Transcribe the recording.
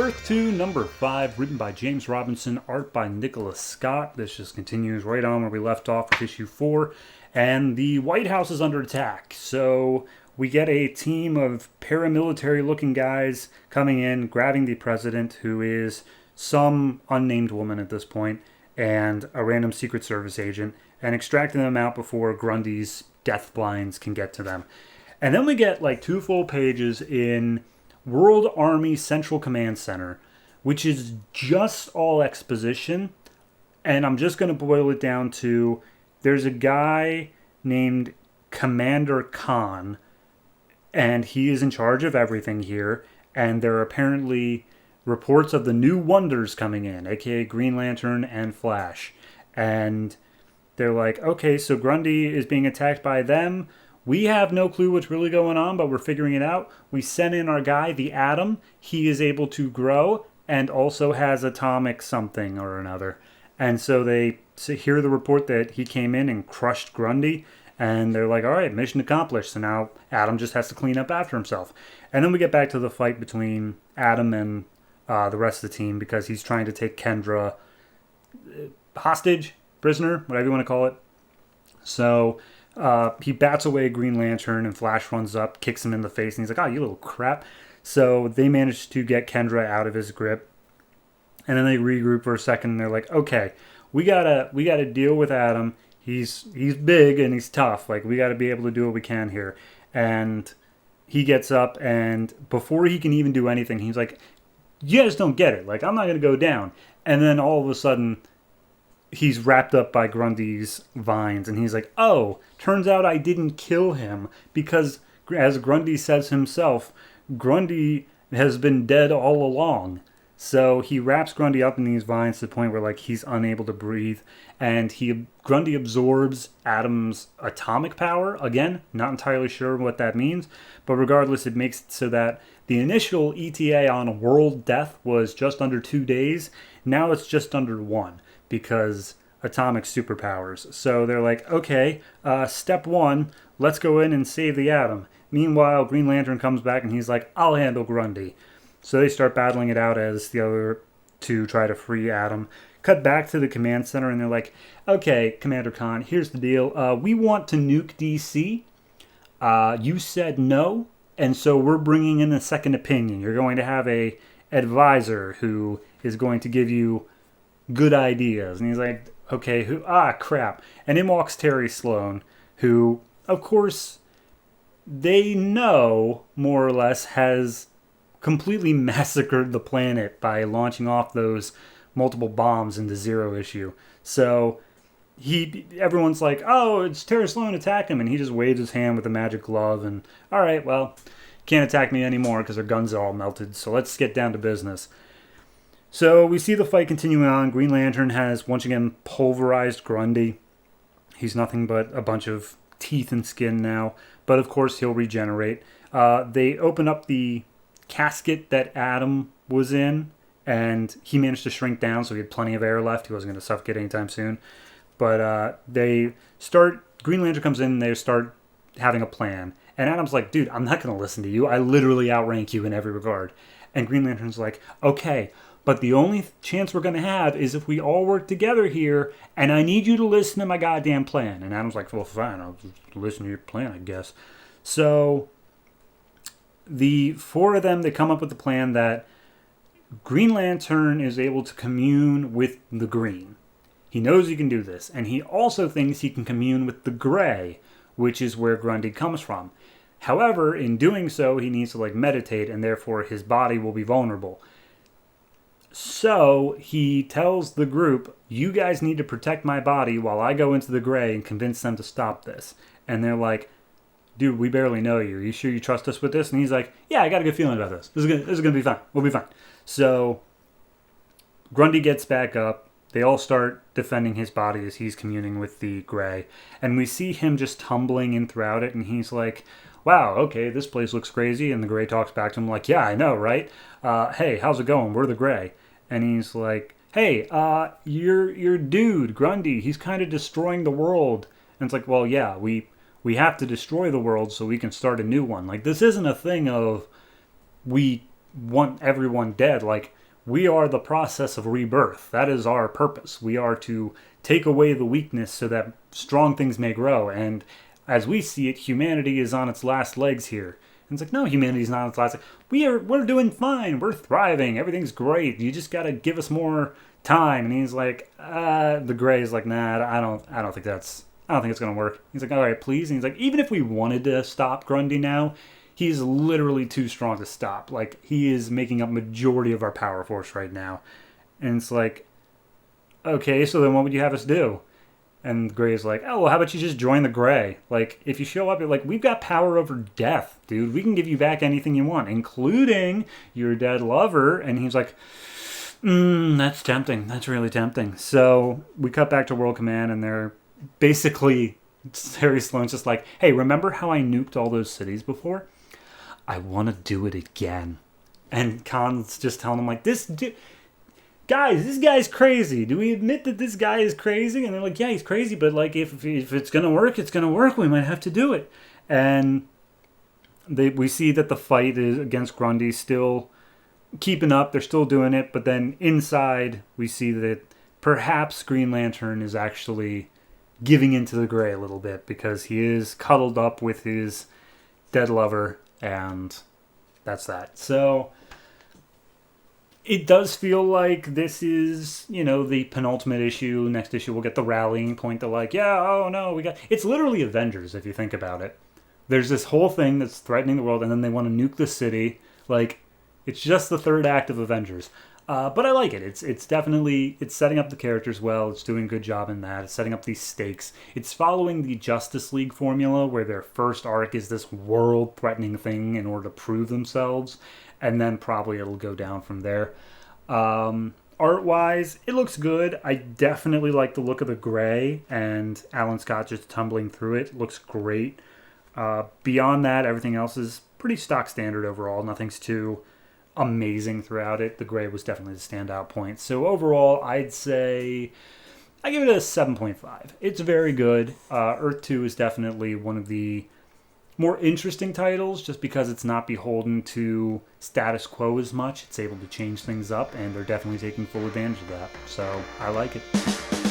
Earth 2, number 5, written by James Robinson, art by Nicholas Scott. This just continues right on where we left off with issue 4. And the White House is under attack. So we get a team of paramilitary-looking guys coming in, grabbing the president, who is some unnamed woman at this point, and a random Secret Service agent, and extracting them out before Grundy's death blinds can get to them. And then we get like 2 full pages in World Army Central Command Center, which is just all exposition. And I'm just going to boil it down to, there's a guy named Commander Khan, and he is in charge of everything here. And there are apparently reports of the new wonders coming in, aka Green Lantern and Flash. And they're like, okay, so Grundy is being attacked by them. We have no clue what's really going on, but we're figuring it out. We sent in our guy, the Atom. He is able to grow and also has atomic something or another. And so they hear the report that he came in and crushed Grundy. And they're like, all right, mission accomplished. So now Atom just has to clean up after himself. And then we get back to the fight between Atom and the rest of the team, because he's trying to take Kendra hostage, prisoner, whatever you want to call it. So he bats away Green Lantern, and Flash runs up, kicks him in the face, and he's like, oh, you little crap. So they manage to get Kendra out of his grip. And then they regroup for a second, and they're like, okay, we gotta deal with Atom. He's big and he's tough. Like, we gotta be able to do what we can here. And he gets up, and before he can even do anything, he's like, you guys don't get it. Like, I'm not gonna go down. And then all of a sudden, he's wrapped up by Grundy's vines, and he's like, oh, turns out I didn't kill him, because, as Grundy says himself, Grundy has been dead all along. So he wraps Grundy up in these vines to the point where, like, he's unable to breathe, and Grundy absorbs Atom's atomic power. Again, not entirely sure what that means, but regardless, it makes it so that the initial ETA on world death was just under 2 days. Now it's just under 1. Because atomic superpowers. So they're like, okay, step 1, let's go in and save the Atom. Meanwhile, Green Lantern comes back and he's like, I'll handle Grundy. So they start battling it out as the other two try to free Atom. Cut back to the command center, and they're like, okay, Commander Khan, here's the deal. We want to nuke DC. You said no, and so we're bringing in a second opinion. You're going to have a advisor who is going to give you good ideas. And he's like, okay, crap. And in walks Terry Sloan, who, of course, they know, more or less, has completely massacred the planet by launching off those multiple bombs into Zero Issue. So everyone's like, oh, it's Terry Sloan, attack him. And he just waves his hand with a magic glove, and all right, well, can't attack me anymore because their guns are all melted, so let's get down to business. So we see the fight continuing on. Green Lantern has once again pulverized Grundy. He's nothing but a bunch of teeth and skin now. But of course he'll regenerate. They open up the casket that Atom was in, and he managed to shrink down, so he had plenty of air left. He wasn't going to suffocate anytime soon. But Green Lantern comes in, and they start having a plan. And Atom's like, dude, I'm not going to listen to you. I literally outrank you in every regard. And Green Lantern's like, okay, but the only chance we're going to have is if we all work together here, and I need you to listen to my goddamn plan. And Adam's like, well, fine, I'll just listen to your plan, I guess. So the 4 of them, they come up with the plan that Green Lantern is able to commune with the green. He knows he can do this, and he also thinks he can commune with the gray, which is where Grundy comes from. However, in doing so, he needs to meditate, and therefore his body will be vulnerable. So he tells the group, you guys need to protect my body while I go into the gray and convince them to stop this. And they're like, dude, we barely know you. Are you sure you trust us with this? And he's like, yeah, I got a good feeling about this. This is gonna be fine. We'll be fine. So Grundy gets back up. They all start defending his body as he's communing with the gray. And we see him just tumbling in throughout it. And he's like, wow, okay, this place looks crazy. And the gray talks back to him like, yeah, I know, right? Hey, how's it going? We're the gray. And he's like, hey, your dude, Grundy, he's kind of destroying the world. And it's like, well, yeah, we have to destroy the world so we can start a new one. Like, this isn't a thing of we want everyone dead. Like, we are the process of rebirth. That is our purpose. We are to take away the weakness so that strong things may grow. And as we see it, humanity is on its last legs here. And it's like, no, humanity's not on its last legs. We're doing fine. We're thriving. Everything's great. You just got to give us more time. And he's like, the Gray is like, nah, I don't think it's gonna work. He's like, all right, please. And he's like, even if we wanted to stop Grundy now, he's literally too strong to stop. Like, he is making up majority of our power force right now. And it's like, okay, so then what would you have us do? And Gray's like, oh, well, how about you just join the Gray? Like, if you show up, you're like, we've got power over death, dude. We can give you back anything you want, including your dead lover. And he's like, that's tempting. That's really tempting. So we cut back to World Command, and they're basically, Harry Sloan's just like, hey, remember how I nuked all those cities before? I want to do it again. And Khan's just telling him, like, this guy's crazy. Do we admit that this guy is crazy? And they're like, yeah, he's crazy, but like, if it's going to work, it's going to work. We might have to do it. And we see that the fight is against Grundy still keeping up. They're still doing it. But then inside, we see that perhaps Green Lantern is actually giving into the Gray a little bit, because he is cuddled up with his dead lover, and that's that. So it does feel like this is, the penultimate issue. Next issue we'll get the rallying point to like, yeah, oh no, it's literally Avengers if you think about it. There's this whole thing that's threatening the world, and then they want to nuke the city. Like, it's just the third act of Avengers. But I like it. It's definitely, it's setting up the characters well. It's doing a good job in that. It's setting up these stakes. It's following the Justice League formula, where their first arc is this world-threatening thing in order to prove themselves, and then probably it'll go down from there. Art-wise, it looks good. I definitely like the look of the Gray, and Alan Scott just tumbling through it. Looks great. Beyond that, everything else is pretty stock standard overall. Nothing's too amazing throughout it. The Gray was definitely the standout point. So overall, I'd say I give it a 7.5. It's very good. Earth 2 is definitely one of the more interesting titles, just because it's not beholden to status quo as much. It's able to change things up, and they're definitely taking full advantage of that. So I like it.